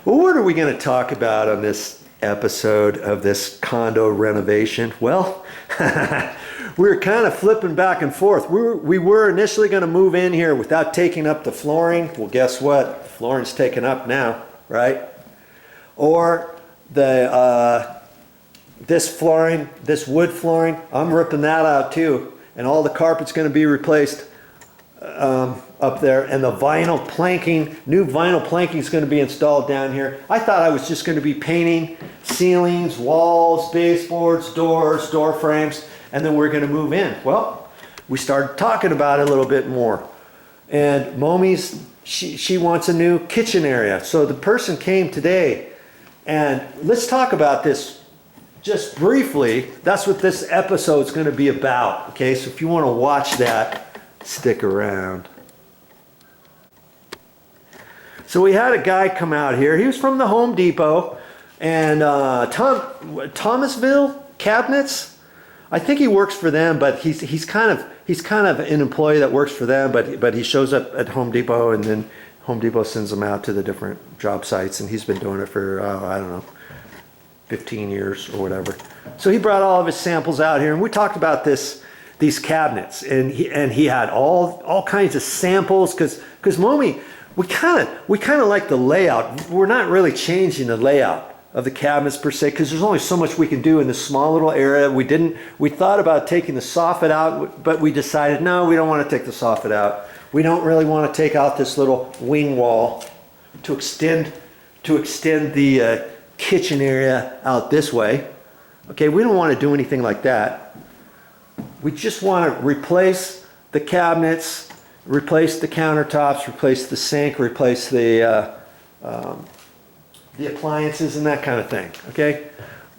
Well, what are we going to talk about on this episode of this condo renovation? Well, we were kind of flipping back and forth. We were initially going to move in here without taking up the flooring. Well, guess what? The flooring's taken up now, right? Or this flooring, this wood flooring, I'm ripping that out too. And all the carpet's going to be replaced up there. And the vinyl planking, new vinyl planking is going to be installed down here. I thought I was just going to be painting ceilings, walls, baseboards, doors, door frames, and then we're going to move in. Well, we started talking about it a little bit more. And Momi's, she wants a new kitchen area. So the person came today, and let's talk about this just briefly. That's what this episode is going to be about. Okay, so if you want to watch that, stick around. So we had a guy come out here. He was from the Home Depot, and Thomasville Cabinets. I think he works for them, but he's kind of an employee that works for them. But he shows up at Home Depot, and then Home Depot sends him out to the different job sites, and he's been doing it for I don't know, 15 years or whatever. So he brought all of his samples out here, and we talked about these cabinets, and he had all kinds of samples because Momi, we kind of like the layout. We're not really changing the layout of the cabinets per se, because there's only so much we can do in this small little area. We thought about taking the soffit out, but we decided no, we don't want to take the soffit out. We don't really want to take out this little wing wall to extend the kitchen area out this way. Okay, we don't want to do anything like that. We just want to replace the cabinets, replace the countertops, replace the sink, replace the appliances and that kind of thing. Okay,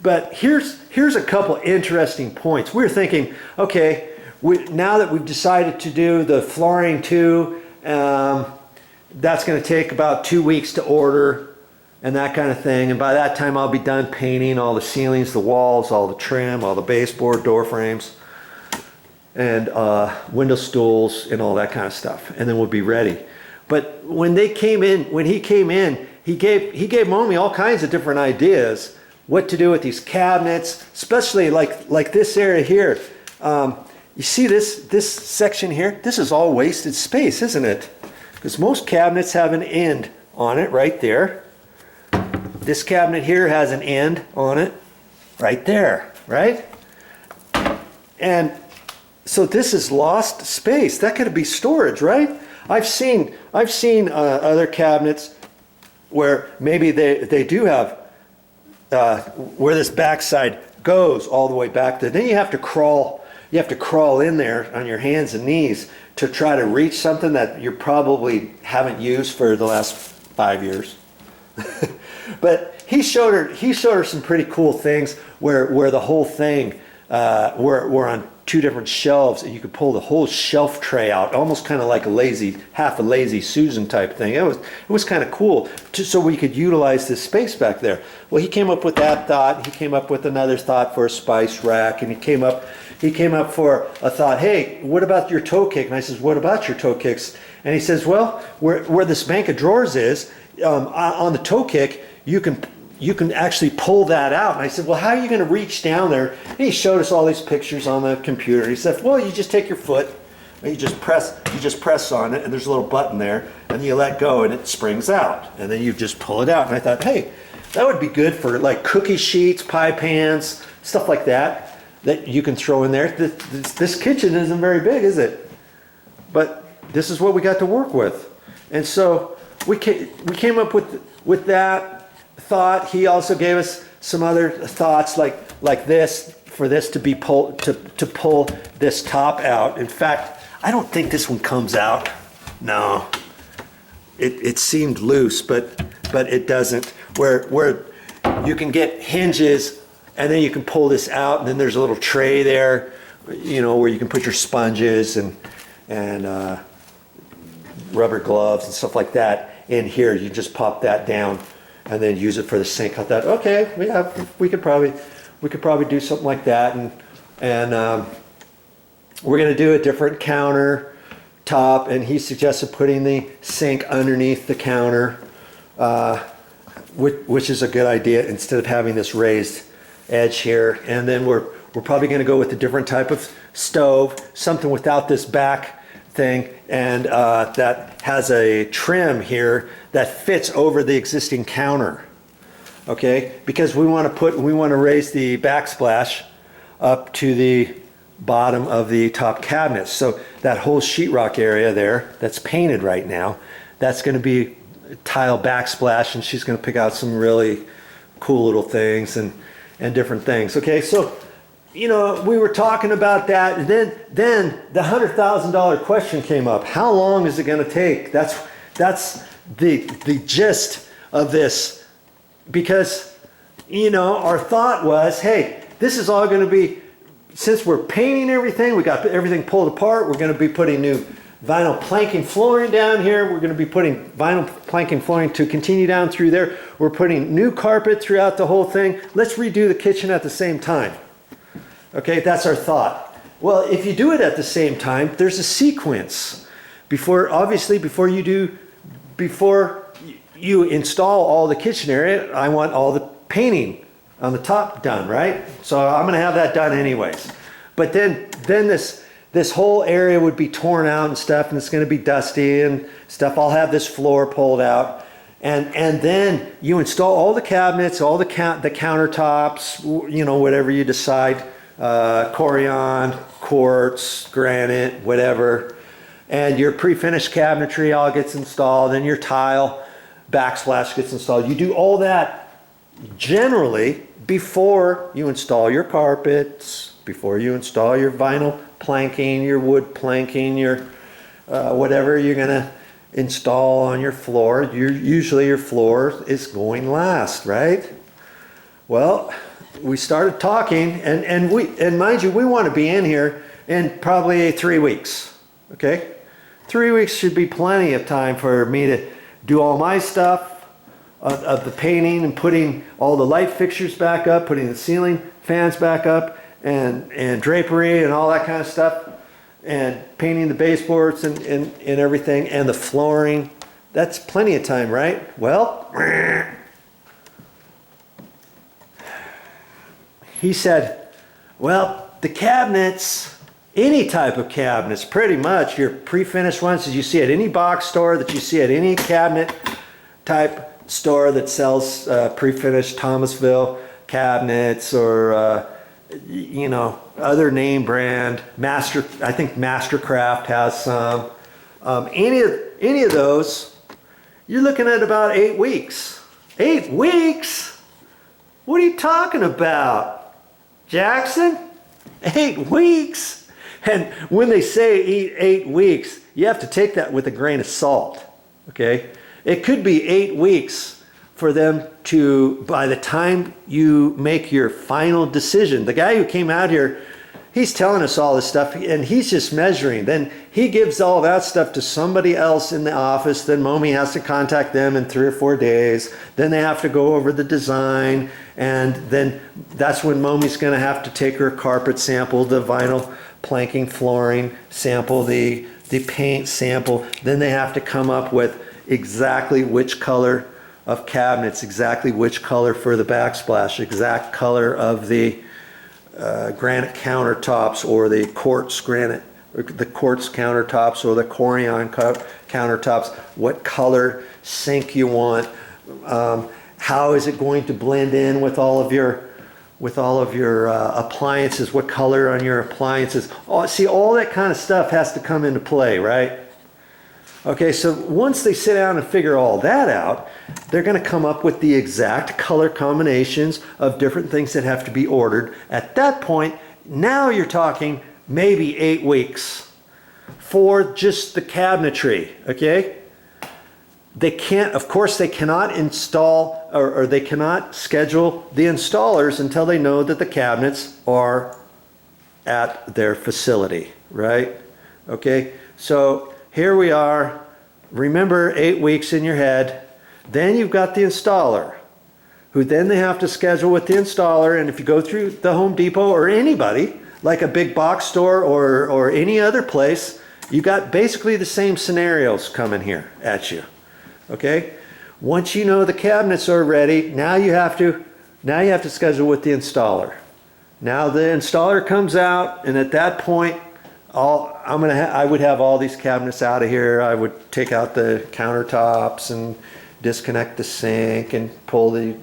but here's a couple interesting points. We're thinking, okay, now that we've decided to do the flooring too, that's going to take about 2 weeks to order and that kind of thing. And by that time, I'll be done painting all the ceilings, the walls, all the trim, all the baseboard, door frames, and window stools and all that kind of stuff. And then we'll be ready. But when he came in, he gave Momi all kinds of different ideas what to do with these cabinets, especially like this area here. You see this section here? This is all wasted space, isn't it? Because most cabinets have an end on it right there. This cabinet here has an end on it right there, right? And so this is lost space. That could be storage, right? I've seen other cabinets where maybe they do have where this backside goes all the way back there. Then you have to crawl in there on your hands and knees to try to reach something that you probably haven't used for the last 5 years. But he showed her some pretty cool things where the whole thing were on 2 different shelves, and you could pull the whole shelf tray out, almost kind of like half a lazy Susan type thing. It was kind of cool, so we could utilize this space back there. Well, he came up with that thought. He came up with another thought for a spice rack, and he came up for a thought. Hey, what about your toe kick? And I says, what about your toe kicks? And he says, well, where this bank of drawers is, on the toe kick, you can actually pull that out. And I said, well, how are you going to reach down there? And he showed us all these pictures on the computer. He said, well, you just take your foot and you just press on it, and there's a little button there, and you let go and it springs out, and then you just pull it out. And I thought, hey, that would be good for like cookie sheets, pie pans, stuff like that you can throw in there. This kitchen isn't very big, is it? But this is what we got to work with. And so we came up with that thought. He also gave us some other thoughts like this, for this to be pull this top out. In fact, I don't think this one comes out. No, it seemed loose, but it doesn't. Where you can get hinges, and then you can pull this out, and then there's a little tray there, where you can put your sponges and rubber gloves and stuff like that in here. You just pop that down and then use it for the sink. I thought, okay, we could probably do something like that, and we're gonna do a different counter top, and he suggested putting the sink underneath the counter. which is a good idea instead of having this raised edge here. And then we're probably going to go with a different type of stove, something without this back thing, and that has a trim here that fits over the existing counter. Okay, because we want to raise the backsplash up to the bottom of the top cabinets. So that whole sheetrock area there that's painted right now, that's going to be tile backsplash, and she's going to pick out some really cool little things and different things. Okay, so you know, we were talking about that, and then the $100,000 question came up. How long is it going to take? That's the gist of this, because you know, our thought was, hey, this is all going to be, since we're painting everything, we got everything pulled apart, we're going to be putting new vinyl planking flooring down here. We're going to be putting vinyl planking flooring to continue down through there. We're putting new carpet throughout the whole thing. Let's redo the kitchen at the same time. Okay, that's our thought. Well, if you do it at the same time, there's a sequence. Obviously, before you install all the kitchen area, I want all the painting on the top done, right? So I'm going to have that done anyways. But then this whole area would be torn out and stuff, and it's going to be dusty and stuff. I'll have this floor pulled out, and then you install all the cabinets, all the countertops, you know, whatever you decide, Corian, quartz, granite, whatever, and your pre-finished cabinetry all gets installed, and your tile backsplash gets installed. You do all that generally before you install your carpets, before you install your vinyl planking, your wood planking, your whatever you're going to install on your floor. Usually your floor is going last, right? Well, we started talking, and mind you, we want to be in here in probably 3 weeks. Okay, 3 weeks should be plenty of time for me to do all my stuff of the painting and putting all the light fixtures back up, putting the ceiling fans back up, and drapery and all that kind of stuff, and painting the baseboards and everything, and the flooring. That's plenty of time, right? Well, he said, well, the cabinets, any type of cabinets, pretty much your pre-finished ones that you see at any box store, that you see at any cabinet type store that sells pre-finished Thomasville cabinets, or you know, other name brand, I think Mastercraft has some. Any of those, you're looking at about 8 weeks. 8 weeks? What are you talking about, Jackson? 8 weeks? And when they say 8 weeks, you have to take that with a grain of salt, okay? It could be 8 weeks for them to, by the time you make your final decision. The guy who came out here, he's telling us all this stuff, and he's just measuring. Then he gives all that stuff to somebody else in the office. Then Momi has to contact them in 3 or 4 days. Then they have to go over the design, and then that's when Momi's going to have to take her carpet sample, the vinyl planking flooring sample, the paint sample. Then they have to come up with exactly which color of cabinets, exactly which color for the backsplash, exact color of the granite countertops, or the quartz granite, or the quartz countertops, or the Corian countertops, what color sink you want, how is it going to blend in with all of your appliances, what color on your appliances. See, all that kind of stuff has to come into play, right? Okay, so once they sit down and figure all that out, they're going to come up with the exact color combinations of different things that have to be ordered. At that point, now you're talking maybe 8 weeks for just the cabinetry, okay? They can't, of course, they cannot install, or they cannot schedule the installers until they know that the cabinets are at their facility, right? Okay, so here we are. Remember, 8 weeks in your head. Then you've got the installer, who then they have to schedule with the installer. And if you go through the Home Depot or anybody, like a big box store or any other place, you got basically the same scenarios coming here at you. Okay? Once you know the cabinets are ready, now you have to schedule with the installer. Now the installer comes out, and at that point, I would have all these cabinets out of here. I would take out the countertops and disconnect the sink and pull the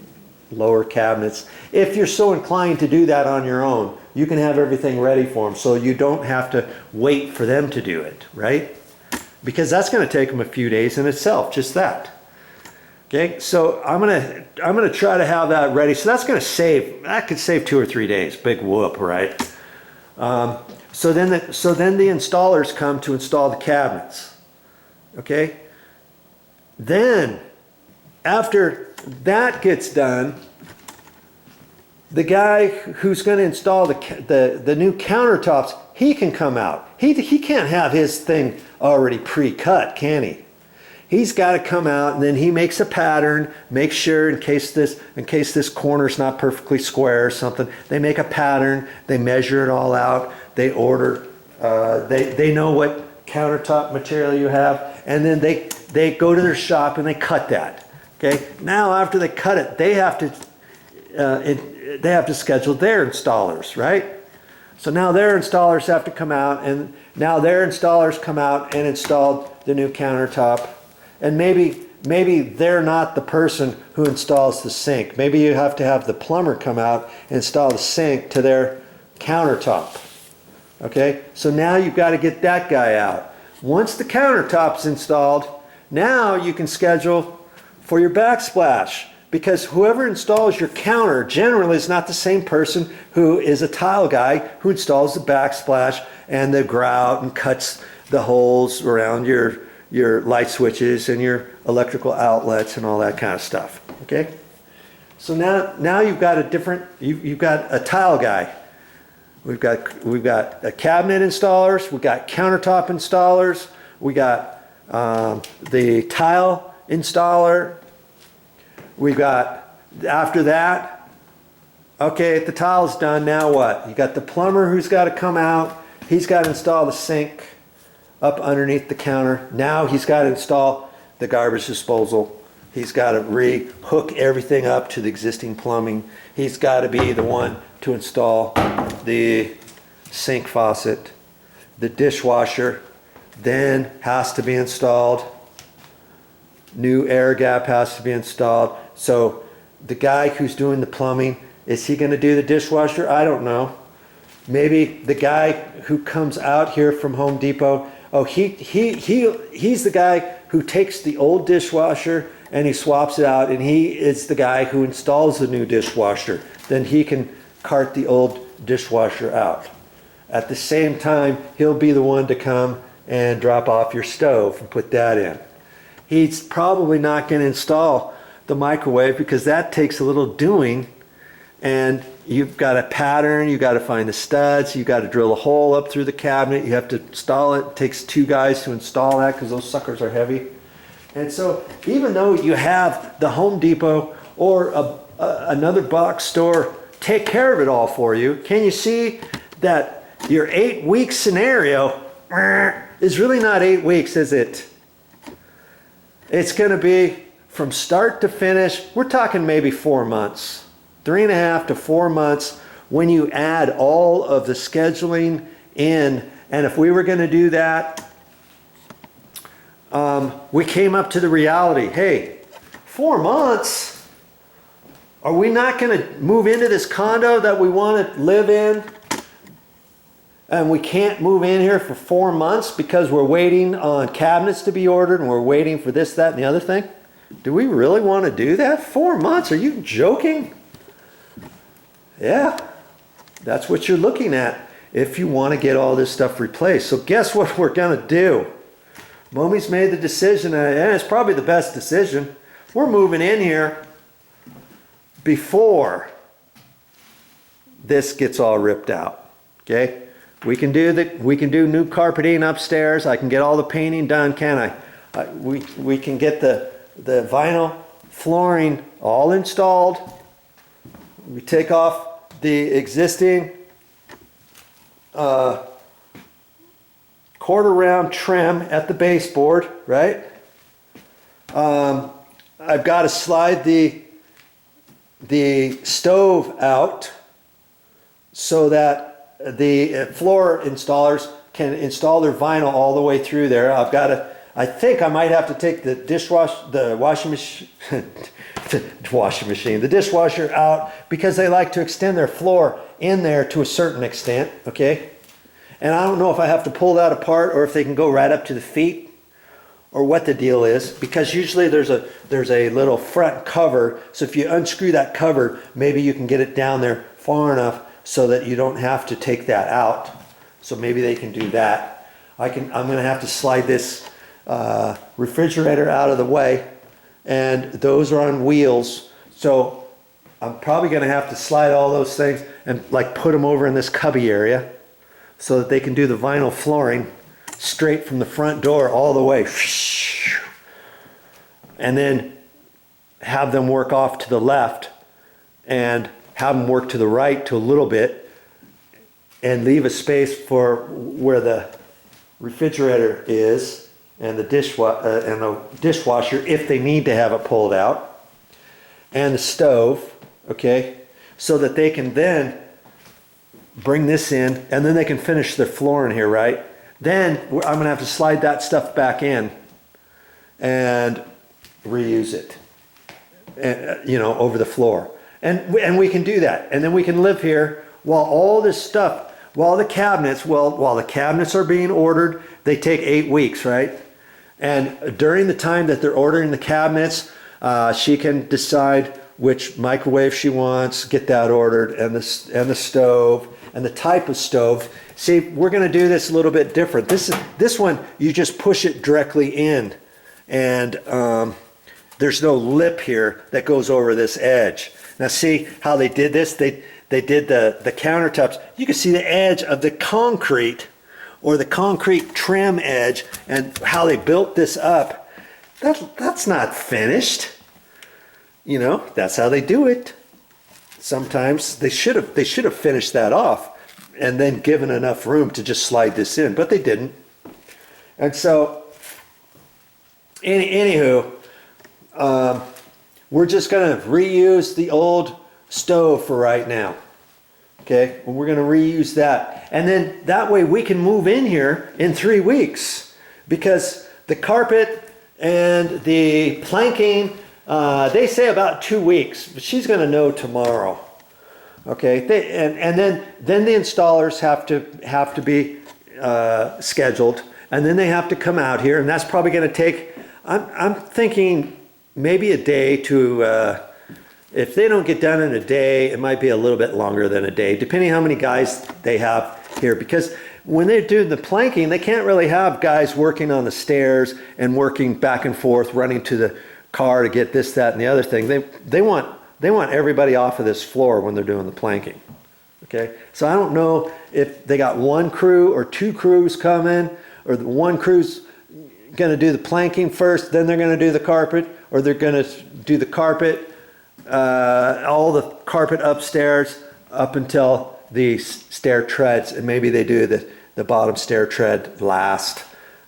lower cabinets. If you're so inclined to do that on your own, you can have everything ready for them, so you don't have to wait for them to do it, right? Because that's going to take them a few days in itself, just that. Okay, so I'm gonna try to have that ready. So that could save 2 or 3 days. Big whoop, right? So then the installers come to install the cabinets. Okay. Then after that gets done, the guy who's going to install the new countertops, he can come out. He can't have his thing already pre-cut, can he? He's got to come out, and then he makes a pattern, make sure in case this corner's not perfectly square or something, they make a pattern, they measure it all out, they order, they know what countertop material you have, and then they go to their shop and they cut that. Okay. Now after they cut it, they have to schedule their installers, right? So now their installers have to come out, and now their installers come out and install the new countertop. And maybe they're not the person who installs the sink. Maybe you have to have the plumber come out and install the sink to their countertop. Okay, so now you've got to get that guy out. Once the countertop's installed, now you can schedule for your backsplash, because whoever installs your counter generally is not the same person who is a tile guy who installs the backsplash and the grout and cuts the holes around your light switches and your electrical outlets and all that kind of stuff. Okay, so now you've got you've got a tile guy. We've got a cabinet installers, we've got countertop installers, we got the tile installer. We've got, after that, okay, the tile's done, now what? You got the plumber who's got to come out, he's got to install the sink up underneath the counter. Now he's got to install the garbage disposal. He's got to re-hook everything up to the existing plumbing. He's got to be the one to install the sink faucet. The dishwasher then has to be installed. New air gap has to be installed. So the guy who's doing the plumbing, is he going to do the dishwasher? I don't know. Maybe the guy who comes out here from Home Depot, oh, he's the guy who takes the old dishwasher and he swaps it out, and he is the guy who installs the new dishwasher. Then he can cart the old dishwasher out. At the same time, he'll be the one to come and drop off your stove and put that in. He's probably not going to install the microwave because that takes a little doing, and you've got a pattern, you've got to find the studs, you've got to drill a hole up through the cabinet, you have to install it. It takes 2 guys to install that because those suckers are heavy. And so even though you have the Home Depot or another box store take care of it all for you, can you see that your 8-week scenario is really not 8 weeks, is it? It's going to be from start to finish, we're talking maybe 4 months, 3.5 to 4 months when you add all of the scheduling in. And if we were going to do that, we came up to the reality, hey, 4 months? Are we not going to move into this condo that we want to live in? And we can't move in here for 4 months because we're waiting on cabinets to be ordered and we're waiting for this, that, and the other thing? Do we really want to do that? 4 months? Are you joking? Yeah, that's what you're looking at if you want to get all this stuff replaced. So guess what we're going to do? Mommy's made the decision, and it's probably the best decision. We're moving in here before this gets all ripped out. Okay? We can do new carpeting upstairs. I can get all the painting done, can I? We can get the vinyl flooring all installed. We take off the existing quarter round trim at the baseboard, right? I've got to slide the stove out so that the floor installers can install their vinyl all the way through there. I've got to, I think I might have to take the washing machine, the dishwasher out, because they like to extend their floor in there to a certain extent, okay? And I don't know if I have to pull that apart or if they can go right up to the feet or what the deal is, because usually there's a little front cover, so if you unscrew that cover, maybe you can get it down there far enough so that you don't have to take that out. So maybe they can do that. I'm going to have to slide this refrigerator out of the way, and those are on wheels, so I'm probably going to have to slide all those things and like put them over in this cubby area so that they can do the vinyl flooring straight from the front door all the way, and then have them work off to the left and have them work to the right to a little bit, and leave a space for where the refrigerator is and the dishwasher if they need to have it pulled out, and the stove, okay, so that they can then bring this in and then they can finish their floor in here, right? Then I'm going to have to slide that stuff back in and reuse it, and, you know, over the floor. And we can do that. And then we can live here while all this stuff, while the cabinets are being ordered, they take 8 weeks, right? And during the time that they're ordering the cabinets, she can decide which microwave she wants, get that ordered, and the stove, and the type of stove. See, we're going to do this a little bit different. This one, you just push it directly in, and there's no lip here that goes over this edge. Now see how they did this? They did the countertops. You can see the edge of the concrete, or the concrete trim edge, and how they built this up. That's not finished. You know, that's how they do it. Sometimes they should have finished that off and then given enough room to just slide this in, but they didn't. And so, anywho, we're just going to reuse the old stove for right now. Okay, well, we're going to reuse that. And then that way we can move in here in 3 weeks, because the carpet and the planking, they say about 2 weeks, but she's going to know tomorrow. Okay, and then the installers have to be scheduled, and then they have to come out here, and that's probably going to take, I'm thinking maybe a day to, if they don't get done in a day, it might be a little bit longer than a day, depending how many guys they have here. Because when they're doing the planking, they can't really have guys working on the stairs and working back and forth, running to the car to get this, that, and the other thing. They want everybody off of this floor when they're doing the planking. Okay, so I don't know if they got one crew or 2 crews coming, or the one crew's going to do the planking first, then they're going to do the carpet, or they're going to do the carpet, all the carpet upstairs up until the stair treads, and maybe they do the bottom stair tread last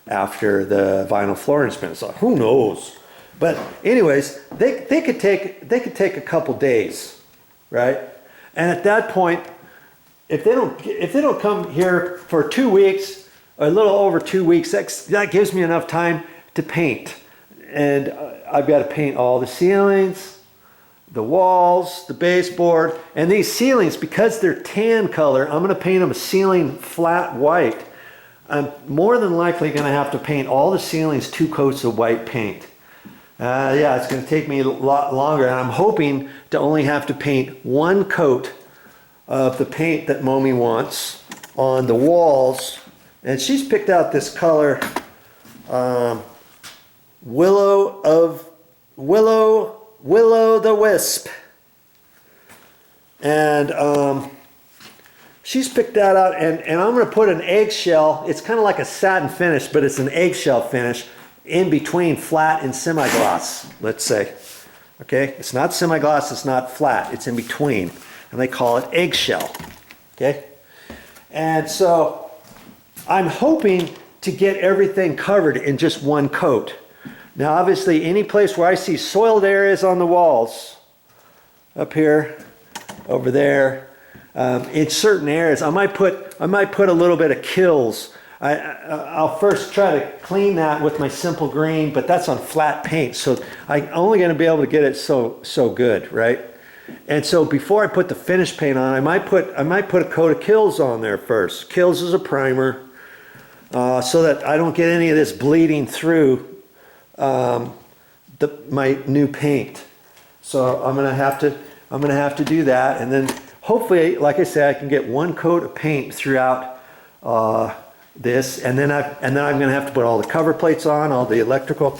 after the vinyl flooring's been installed. Who knows? But anyways, they could take a couple days, right? And at that point, if they don't come here for 2 weeks, or a little over 2 weeks, that gives me enough time to paint. And I've got to paint all the ceilings, the walls, the baseboard, and these ceilings, because they're tan color, I'm going to paint them a ceiling flat white. I'm more than likely going to have to paint all the ceilings 2 coats of white paint. Yeah, it's going to take me a lot longer, and I'm hoping to only have to paint 1 coat of the paint that Momi wants on the walls. And she's picked out this color, Willow the Wisp. And she's picked that out, and I'm going to put an eggshell. It's kind of like a satin finish, but it's an eggshell finish in between flat and semi-gloss, let's say. Okay, it's not semi-gloss, it's not flat, it's in between, and they call it eggshell. Okay, and so I'm hoping to get everything covered in just 1 coat. Now obviously any place where I see soiled areas on the walls, up here, over there, in certain areas, I might put a little bit of Kills. I'll first try to clean that with my simple green, but that's on flat paint, so I'm only going to be able to get it so good, right? And so before I put the finish paint on, I might put a coat of Kills on there first. Kills is a primer, so that I don't get any of this bleeding through my new paint. So I'm gonna have to do that, and then hopefully, like I said, I can get one coat of paint throughout this, and then I'm gonna have to put all the cover plates on, all the electrical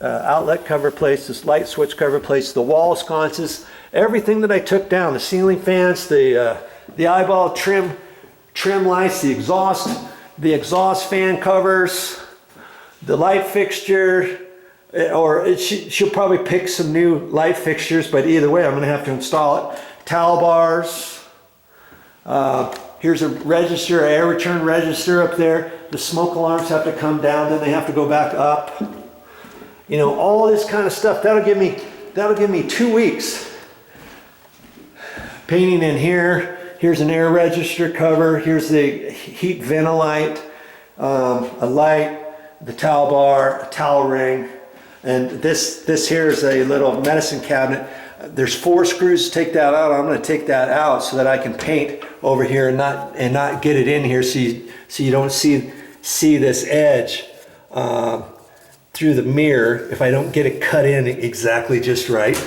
outlet cover plates, this light switch cover plates, the wall sconces, everything that I took down, the ceiling fans, the eyeball trim lights, the exhaust fan covers, the light fixture, or she'll probably pick some new light fixtures, but either way I'm going to have to install it. Towel bars, here's a register, air return register up there. The smoke alarms have to come down, then they have to go back up. You know, all this kind of stuff. That'll give me 2 weeks. Painting in here. Here's an air register cover. Here's the heat ventilite, a light, the towel bar, a towel ring, and this here is a little medicine cabinet. There's 4 screws to take that out. I'm going to take that out so that I can paint over here and not get it in here, so you don't see this edge through the mirror if I don't get it cut in exactly just right.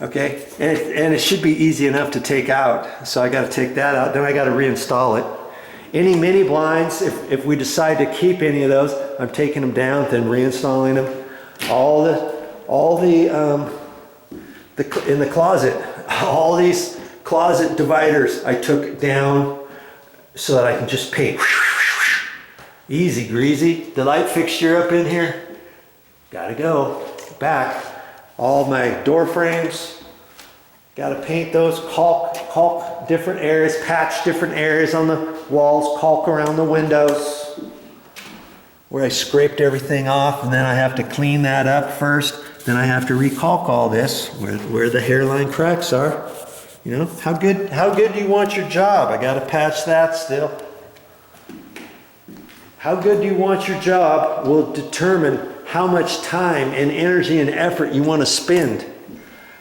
Okay, and it should be easy enough to take out. So I got to take that out. Then I got to reinstall it. Any mini blinds, if we decide to keep any of those, I'm taking them down, then reinstalling them. All in the closet, all these closet dividers I took down so that I can just paint. Easy greasy. The light fixture up in here, gotta go back. All my door frames, gotta paint those, caulk different areas, patch different areas on the walls, caulk around the windows where I scraped everything off, and then I have to clean that up first. Then I have to recaulk all this where the hairline cracks are. You know, how good do you want your job? I gotta patch that still. How good do you want your job will determine how much time and energy and effort you want to spend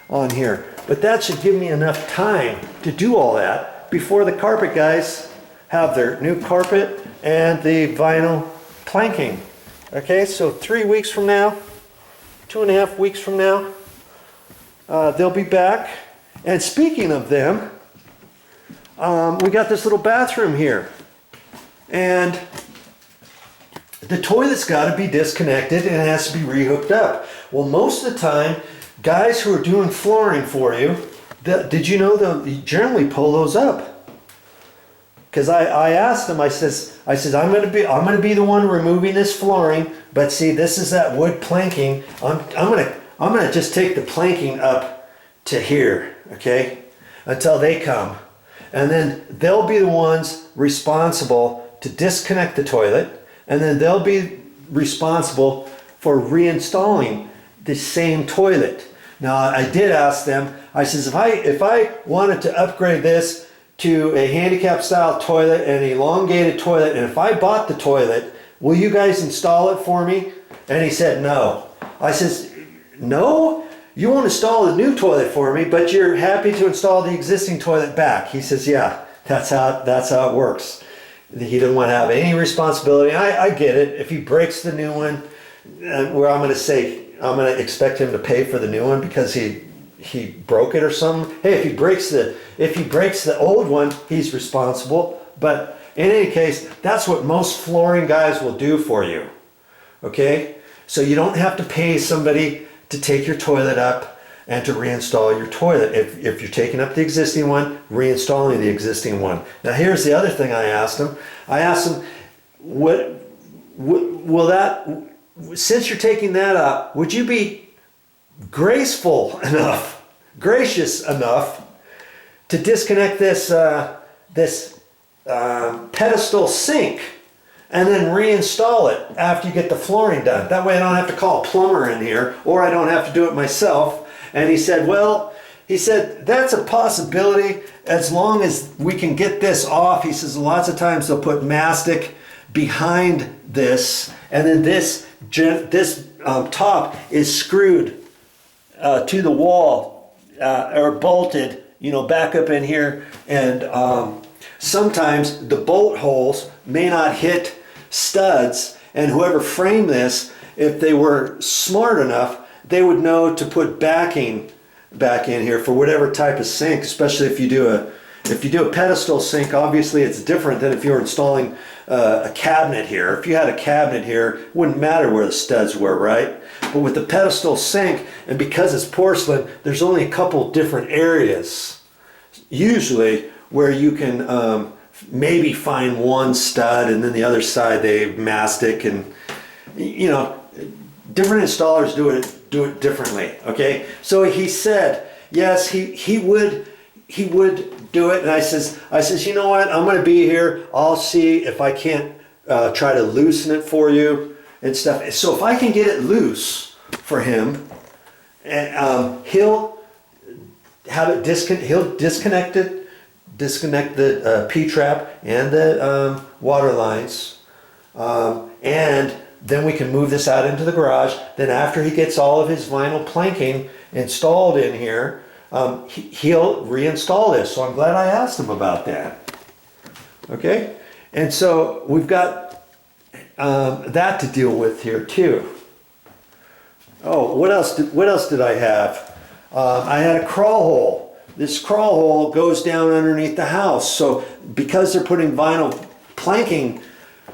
on here. But that should give me enough time to do all that before the carpet guys have their new carpet and the vinyl planking. Okay, so 3 weeks from now, 2.5 weeks from now, they'll be back. And speaking of them, we got this little bathroom here. And the toilet's got to be disconnected and it has to be rehooked up. Well, most of the time, guys who are doing flooring for you, did you know they generally pull those up? Because I asked them, I says I'm gonna be the one removing this flooring, but see, this is that wood planking. I'm gonna just take the planking up to here, okay, until they come, and then they'll be the ones responsible to disconnect the toilet. And then they'll be responsible for reinstalling the same toilet. Now, I did ask them, I says, if I wanted to upgrade this to a handicap style toilet and an elongated toilet, and if I bought the toilet, will you guys install it for me? And he said, no. I says, no? You won't install a new toilet for me, but you're happy to install the existing toilet back. He says, yeah, that's how it works. He doesn't want to have any responsibility. I get it. If he breaks the new one, where I'm going to expect him to pay for the new one because he broke it or something. Hey, if he breaks the old one, he's responsible. But in any case, that's what most flooring guys will do for you. Okay? So you don't have to pay somebody to take your toilet up and to reinstall your toilet. If you're taking up the existing one, reinstalling the existing one. Now here's the other thing I asked him. I asked him, will that, since you're taking that up, would you be gracious enough to disconnect this pedestal sink and then reinstall it after you get the flooring done. That way I don't have to call a plumber in here, or I don't have to do it myself. And he said, well, he said, that's a possibility as long as we can get this off. He says, lots of times they'll put mastic behind this, and then this top is screwed to the wall or bolted, you know, back up in here. And sometimes the bolt holes may not hit studs, and whoever framed this, if they were smart enough, they would know to put backing back in here for whatever type of sink, especially if you do a pedestal sink. Obviously it's different than if you were installing a cabinet here. If you had a cabinet here, it wouldn't matter where the studs were, right? But with the pedestal sink, and because it's porcelain, there's only a couple different areas usually where you can maybe find one stud, and then the other side they mastic, and you know, different installers do it differently. Okay, so he said yes, he would do it. And I says, you know what, I'm going to be here, I'll see if I can't try to loosen it for you and stuff. So if I can get it loose for him, and he'll have it he'll disconnect the P-trap and the water lines, and then we can move this out into the garage. Then after he gets all of his vinyl planking installed in here, he'll reinstall this. So I'm glad I asked him about that. Okay, and so we've got that to deal with here too. Oh, what else did I have? I had a crawl hole. This crawl hole goes down underneath the house. So because they're putting vinyl planking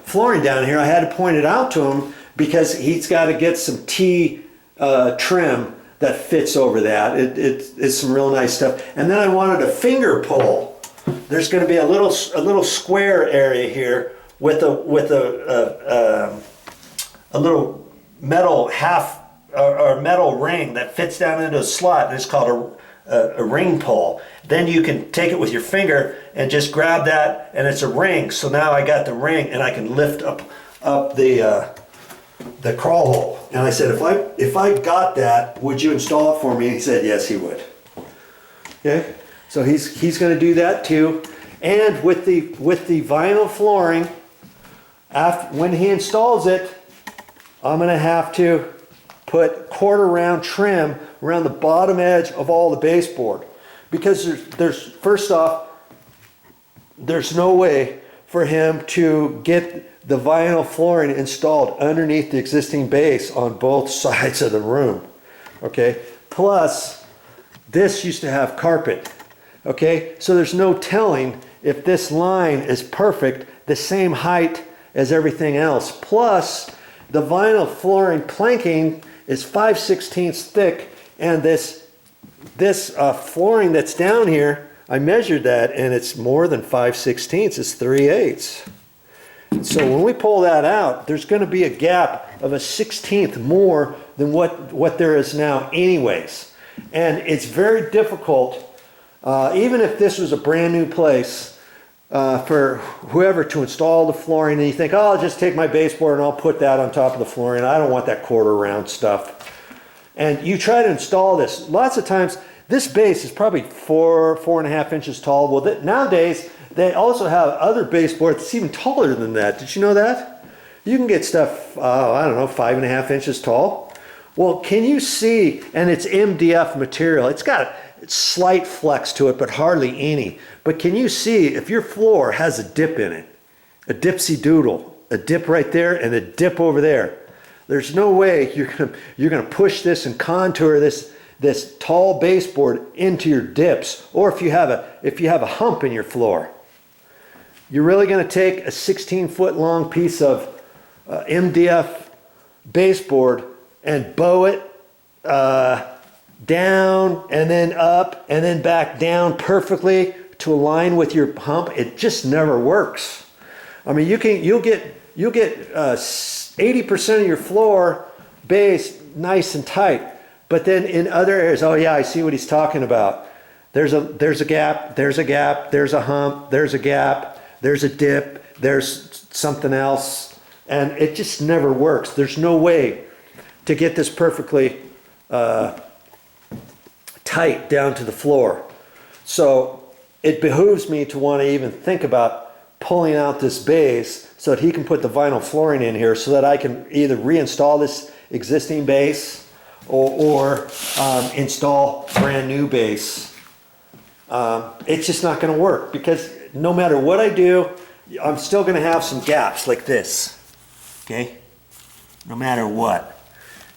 flooring down here, I had to point it out to him because he's got to get some T trim that fits over that. It's some real nice stuff. And then I wanted a finger pull. There's going to be a little square area here with a little metal or metal ring that fits down into a slot, and it's called a ring pull. Then you can take it with your finger and just grab that, and it's a ring. So now I got the ring, and I can lift up the crawl hole. And I said, if I got that, would you install it for me? And he said yes, he would. Okay, so he's going to do that too. And with the vinyl flooring, when he installs it, I'm going to have to put quarter round trim around the bottom edge of all the baseboard, because there's first off, there's no way for him to get the vinyl flooring installed underneath the existing base on both sides of the room. Okay, plus this used to have carpet. Okay, so there's no telling if this line is perfect, the same height as everything else. Plus the vinyl flooring planking is 5/16 thick, and this flooring that's down here, I measured that, and it's more than 5/16, it's 3/8. So when we pull that out, there's going to be a gap of a 1/16 more than what there is now anyways. And it's very difficult, even if this was a brand new place, for whoever to install the flooring, and you think, oh, I'll just take my baseboard and I'll put that on top of the flooring. I don't want that quarter round stuff. And you try to install this. Lots of times, this base is probably 4.5 inches tall. Well, nowadays, they also have other baseboard that's even taller than that. Did you know that? You can get stuff, I don't know, 5.5 inches tall. Well, can you see, and it's MDF material. It's got slight flex to it, but hardly any. But can you see if your floor has a dip in it, a dipsy doodle, a dip right there and a dip over there? There's no way you're gonna push this and contour this tall baseboard into your dips, or if you have a hump in your floor. You're really gonna take a 16-foot long piece of MDF baseboard and bow it down and then up and then back down perfectly to align with your hump. It just never works. I mean, you'll get 80% of your floor base nice and tight, but then in other areas, oh yeah, I see what he's talking about. There's a gap, there's a gap, there's a hump, there's a gap, there's a dip, there's something else. and it just never works. There's no way to get this perfectly tight down to the floor. So it behooves me to want to even think about pulling out this base so that he can put the vinyl flooring in here so that I can either reinstall this existing base or install brand new base. It's just not going to work because no matter what I do, I'm still going to have some gaps like this, okay? No matter what.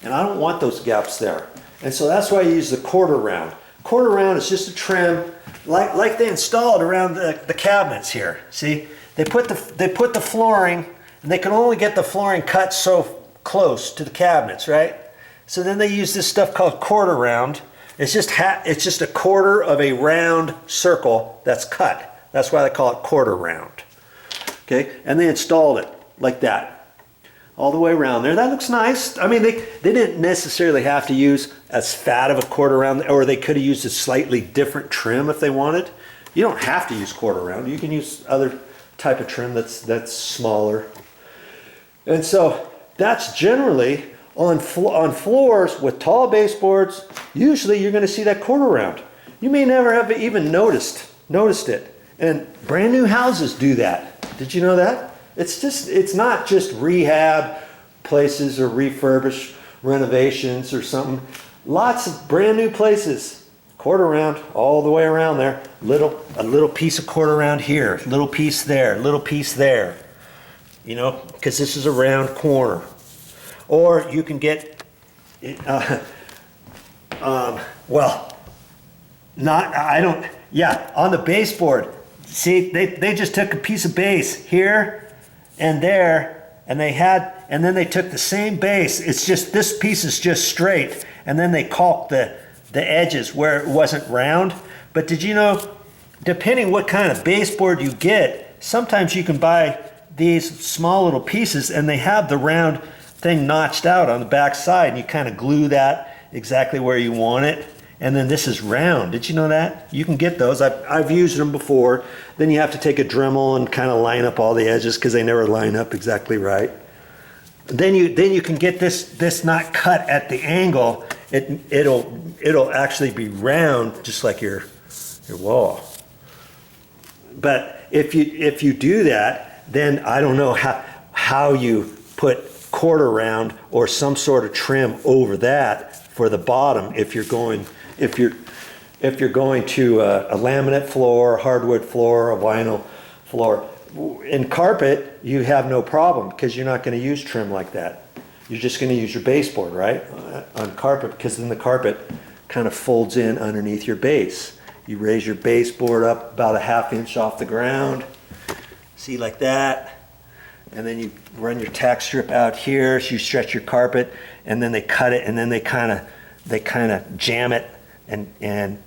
And I don't want those gaps there. And so that's why I use the quarter round. Quarter round is just a trim like they installed around the cabinets here. See, they put the flooring, and they can only get the flooring cut so close to the cabinets, right? So then they use this stuff called quarter round. It's just a quarter of a round circle that's cut. That's why they call it quarter round. Okay, and they installed it like that all the way around there. That looks nice. I mean, they didn't necessarily have to use as fat of a quarter round, or they could have used a slightly different trim if they wanted. You don't have to use quarter round. You can use other type of trim that's smaller. And so that's generally on floors with tall baseboards. Usually you're going to see that quarter round. You may never have even noticed it. And brand new houses do that. Did you know that? It's not just rehab places or refurbished renovations or something. Lots of brand new places, quarter round all the way around there. A little piece of quarter round here, little piece there, little piece there. You know, because this is a round corner. Or you can get, on the baseboard. See, they just took a piece of base here and there, and then they took the same base. It's just, this piece is just straight, and then they caulked the edges where it wasn't round. But did you know, depending what kind of baseboard you get, sometimes you can buy these small little pieces and they have the round thing notched out on the back side, and you kind of glue that exactly where you want it. And then this is round. Did you know that? You can get those. I've used them before. Then you have to take a Dremel and kind of line up all the edges because they never line up exactly right. Then you can get this not cut at the angle. It'll actually be round just like your wall. But if you do that, then I don't know how you put quarter round or some sort of trim over that for the bottom if you're going to a laminate floor, hardwood floor, a vinyl floor. In carpet, you have no problem because you're not going to use trim like that. You're just going to use your baseboard, right? On carpet, because then the carpet kind of folds in underneath your base. You raise your baseboard up about a ½ inch off the ground. See, like that. And then you run your tack strip out here, so you stretch your carpet, and then they cut it, and then they kind of jam it and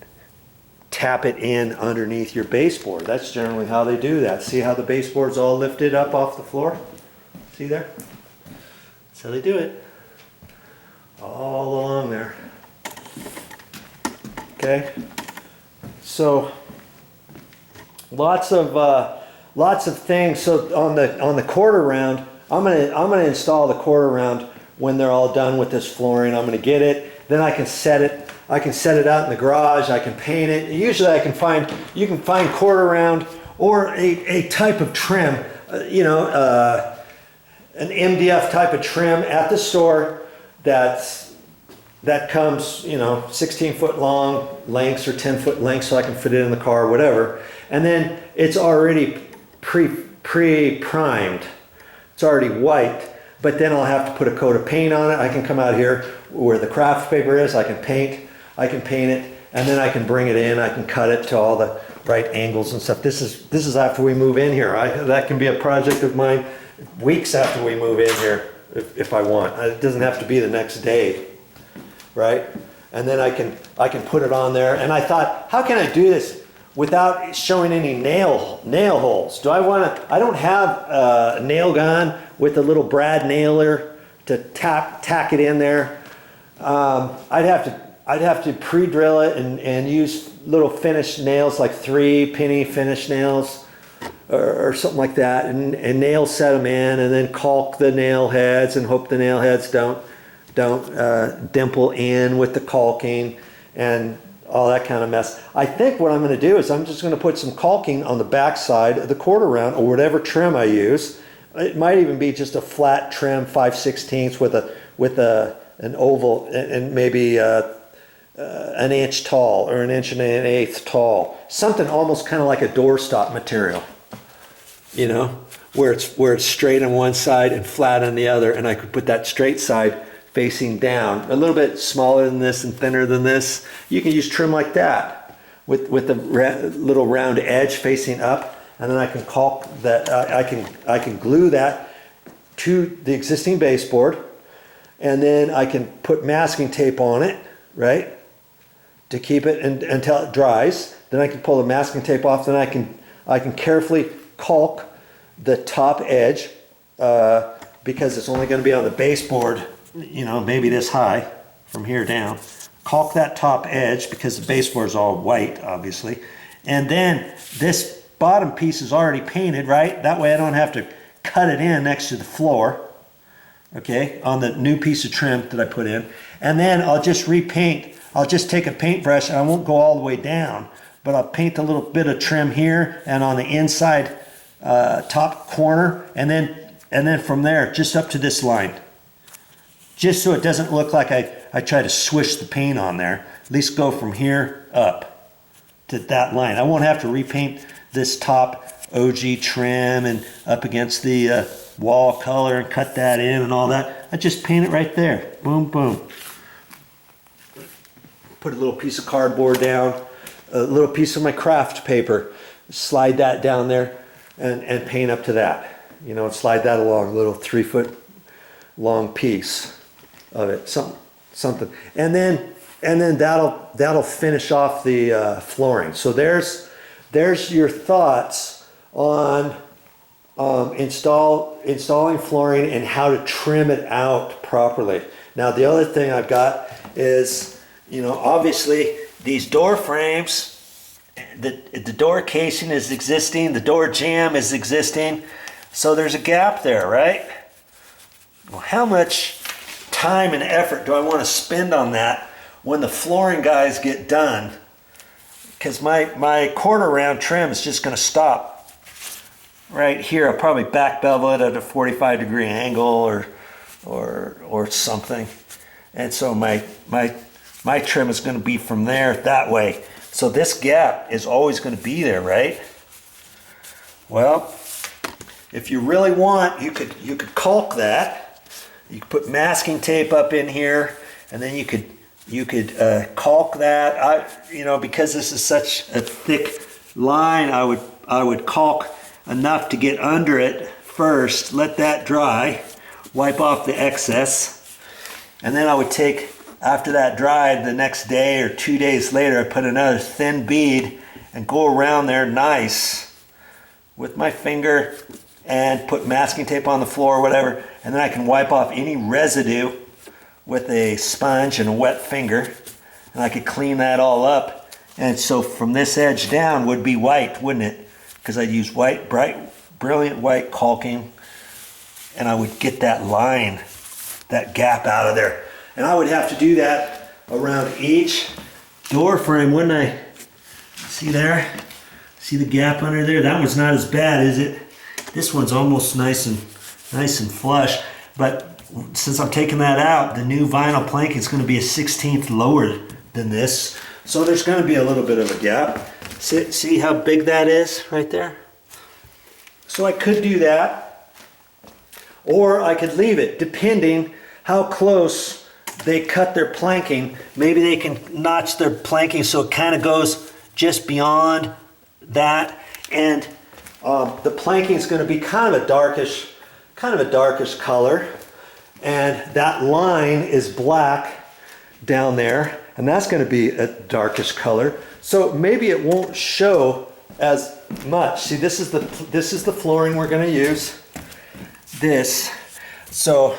tap it in underneath your baseboard. That's generally how they do that. See how the baseboard's all lifted up off the floor? See there? That's how they do it. All along there. Okay? So lots of things. So on the quarter round, I'm gonna install the quarter round when they're all done with this flooring. I'm gonna get it. Then I can set it. I can set it out in the garage. I can paint it. Usually you can find quarter round or a type of trim, an MDF type of trim at the store that comes, 16-foot long lengths or 10-foot lengths, so I can fit it in the car or whatever. And then it's already pre-primed. It's already white, but then I'll have to put a coat of paint on it. I can come out here where the craft paper is. I can paint it, and then I can bring it in. I can cut it to all the right angles and stuff. This is after we move in here. That can be a project of mine weeks after we move in here if I want. It doesn't have to be the next day, right? And then I can put it on there. And I thought, how can I do this without showing any nail holes? I don't have a nail gun with a little brad nailer to tack it in there. I'd have to pre-drill it and use little finished nails, like 3-penny finished nails. or something like that, and nail set them in, and then caulk the nail heads and hope the nail heads don't dimple in with the caulking and all that kind of mess. I think what I'm going to do is I'm just going to put some caulking on the back side of the quarter round or whatever trim I use. It might even be just a flat trim 5/16 with an oval and maybe an inch tall or an inch and an eighth tall. Something almost kind of like a doorstop material, you know, where it's straight on one side and flat on the other, and I could put that straight side facing down. A little bit smaller than this and thinner than this. You can use trim like that with the little round edge facing up, and then I can caulk that. I can glue that to the existing baseboard, and then I can put masking tape on it, right, to keep it until it dries. Then I can pull the masking tape off. Then I can carefully caulk the top edge because it's only going to be on the baseboard, you know, maybe this high from here down. Caulk that top edge because the baseboard is all white, obviously. And then this bottom piece is already painted, right? That way I don't have to cut it in next to the floor, okay, on the new piece of trim that I put in. And then I'll just repaint. I'll just take a paintbrush, and I won't go all the way down, but I'll paint a little bit of trim here and on the inside top corner, and then from there just up to this line, just so it doesn't look like I try to swish the paint on there. At least go from here up to that line. I won't have to repaint this top OG trim and up against the wall color and cut that in and all that. I just paint it right there. Boom, boom. Put a little piece of cardboard down, a little piece of my craft paper, slide that down there and paint up to that. You know, and slide that along, a little 3 foot long piece of it, something. And then that'll finish off the flooring. So there's your thoughts on installing flooring and how to trim it out properly. Now the other thing I've got is, you know, obviously these door frames, the door casing is existing, the door jamb is existing, so there's a gap there, right? Well, how much time and effort do I want to spend on that when the flooring guys get done? Because my quarter round trim is just going to stop right here. I'll probably back bevel it at a 45-degree angle or something, and so my trim is going to be from there that way. So this gap is always going to be there, right? Well, if you really want, you could caulk that. You could put masking tape up in here, and then you could caulk that. You know, because this is such a thick line, I would caulk enough to get under it first. Let that dry, wipe off the excess, and then I would take. After that dried, the next day or 2 days later, I put another thin bead and go around there nice with my finger and put masking tape on the floor or whatever, and then I can wipe off any residue with a sponge and a wet finger, and I could clean that all up. And so from this edge down would be white, wouldn't it? Because I'd use white, bright, brilliant white caulking, and I would get that line, that gap out of there. And I would have to do that around each door frame, wouldn't I? See there? See the gap under there? That one's not as bad, is it? This one's almost nice and flush. But since I'm taking that out, the new vinyl planking is going to be a 1/16 lower than this. So there's going to be a little bit of a gap. See how big that is right there? So I could do that, or I could leave it, depending how close they cut their planking. Maybe they can notch their planking so it kind of goes just beyond that, and the planking is going to be kind of a darkish color, and that line is black down there, and that's going to be a darkish color. So maybe it won't show as much. See, this is the flooring we're going to use. This, so.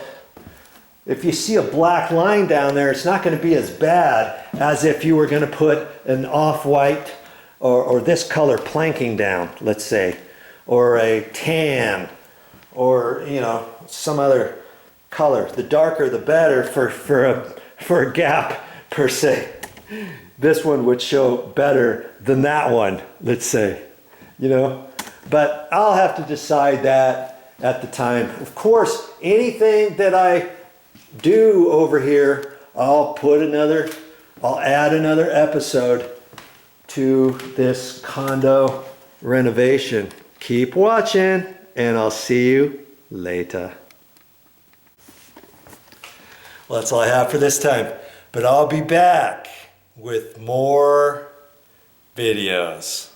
If you see a black line down there, it's not going to be as bad as if you were going to put an off-white or this color planking down, let's say. or a tan, or you know, some other color. The darker the better for a gap per se. This one would show better than that one, let's say, you know. But I'll have to decide that at the time. Of course, anything that I do over here, I'll add another episode to this condo renovation. Keep watching, and I'll see you later. Well, that's all I have for this time, but I'll be back with more videos.